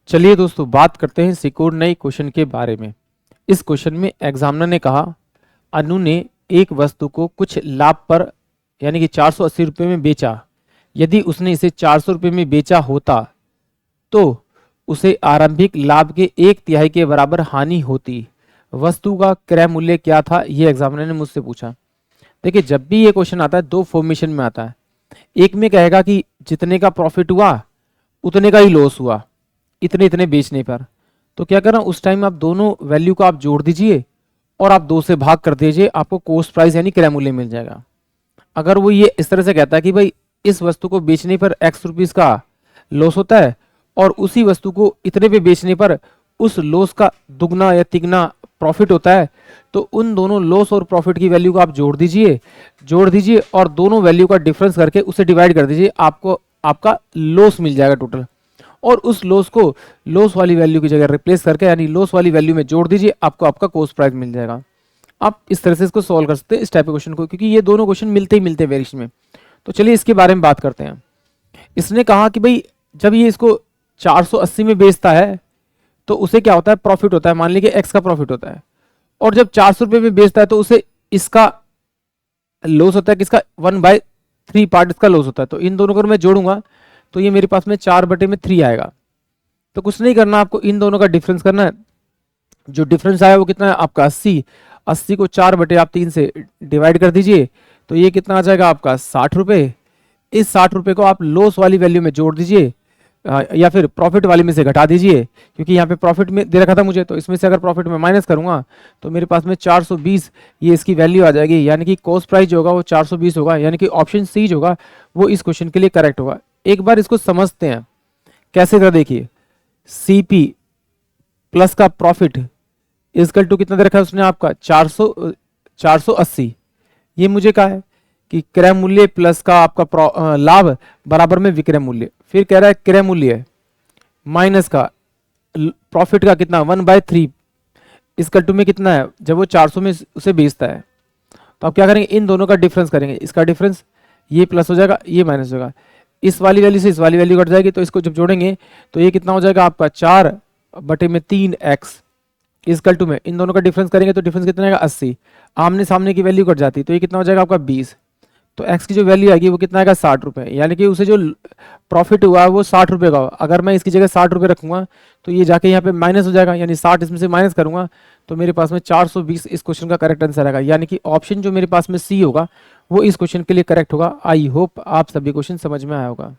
चलिए दोस्तों बात करते हैं सिक्योर नए क्वेश्चन के बारे में। इस क्वेश्चन में एग्जामिनर ने कहा अनु ने एक वस्तु को कुछ लाभ पर यानी कि 480 रुपये में बेचा। यदि उसने इसे 400 रुपये में बेचा होता तो उसे आरंभिक लाभ के 1/3 के बराबर हानि होती। वस्तु का क्रय मूल्य क्या था, ये एग्जामिनर ने मुझसे पूछा। देखिए जब भी ये क्वेश्चन आता है दो फॉर्मेशन में आता है। एक में कहेगा कि जितने का प्रॉफिट हुआ उतने का ही लॉस हुआ इतने इतने बेचने पर। तो क्या करना, उस टाइम आप दोनों वैल्यू को आप जोड़ दीजिए और आप 2 से भाग कर दीजिए, आपको कॉस्ट प्राइस यानी क्रय मूल्य मिल जाएगा। अगर वो ये इस तरह से कहता है कि भाई इस वस्तु को बेचने पर x रुपीस का लॉस होता है और उसी वस्तु को इतने पे बेचने पर उस लॉस का दुगना या तिगना प्रॉफिट होता है, तो उन दोनों लॉस और प्रॉफिट की वैल्यू को आप जोड़ दीजिए और दोनों वैल्यू का डिफरेंस करके उसे डिवाइड कर दीजिए, आपको आपका लॉस मिल जाएगा टोटल। और उस लॉस को लॉस वाली वैल्यू की जगह रिप्लेस करके यानी लॉस वाली वैल्यू में जोड़ दीजिए, आपको आपका कॉस्ट प्राइस मिल जाएगा। आप इस तरह से इसको सॉल्व कर सकते हैं इस टाइप के क्वेश्चन को, क्योंकि ये दोनों क्वेश्चन मिलते ही मिलते हैं वेरिएशन में। तो चलिए इसके बारे में बात करते हैं। इसने कहा कि भाई जब ये इसको 480 में बेचता है तो उसे क्या होता है, प्रॉफिट होता है। मान लीजिए एक्स का प्रॉफिट होता है और जब 400 रुपये में बेचता है तो उसे इसका लॉस होता है, किसका 1/3 पार्ट इसका लॉस होता है। तो इन दोनों को मैं जोड़ूंगा तो ये मेरे पास में 4/3 आएगा। तो कुछ नहीं करना, आपको इन दोनों का डिफरेंस करना है। जो डिफरेंस आया वो कितना है आपका 80 को 4/3 से डिवाइड कर दीजिए, तो ये कितना आ जाएगा आपका 60 रुपये। इस 60 रुपये को आप लॉस वाली वैल्यू में जोड़ दीजिए या फिर प्रॉफिट वाली में से घटा दीजिए, क्योंकि यहाँ पे प्रॉफिट में दे रखा था मुझे, तो इसमें से अगर प्रॉफिट में माइनस करूंगा तो मेरे पास में 420 ये इसकी वैल्यू आ जाएगी। यानी कि कॉस्ट प्राइस जो होगा वो 420 होगा, यानी कि ऑप्शन सी जो होगा वो इस क्वेश्चन के लिए करेक्ट होगा। एक बार इसको समझते हैं कैसे था। देखिए सीपी प्लस का प्रॉफिट इजकल टू कितना दे रखा है उसने आपका 480। ये मुझे कहा है कि क्रय मूल्य प्लस का आपका लाभ बराबर में विक्रय मूल्य। फिर कह रहा है क्रय मूल्य माइनस का प्रॉफिट का कितना 1/3 इजकल टू में कितना है, जब वो 400 में उसे बेचता है। तो आप क्या करेंगे, इन दोनों का डिफरेंस करेंगे। इसका डिफरेंस ये प्लस हो जाएगा, ये माइनस होगा। इस वाली वैल्यू से इस वाली वैल्यू कट जाएगी, तो इसको जब जोड़ेंगे तो ये कितना हो जाएगा आपका 4/3x इजकल टू में इन दोनों का डिफरेंस करेंगे तो डिफरेंस कितना आएगा 80। आमने सामने की वैल्यू कट जाती है तो ये कितना हो जाएगा आपका 20। तो x की जो वैल्यू आएगी वो कितना आएगा 60 रुपये। यानी कि उसे जो प्रॉफिट हुआ है वो 60 रुपये का। अगर मैं इसकी जगह 60 रुपये रखूंगा तो ये जाके यहाँ पे माइनस हो जाएगा, यानी 60 इसमें से माइनस करूंगा तो मेरे पास में 420 इस क्वेश्चन का करेक्ट आंसर आएगा। यानी कि ऑप्शन जो मेरे पास में सी होगा वो इस क्वेश्चन के लिए करेक्ट होगा। आई होप आप सभी क्वेश्चन समझ में आया होगा।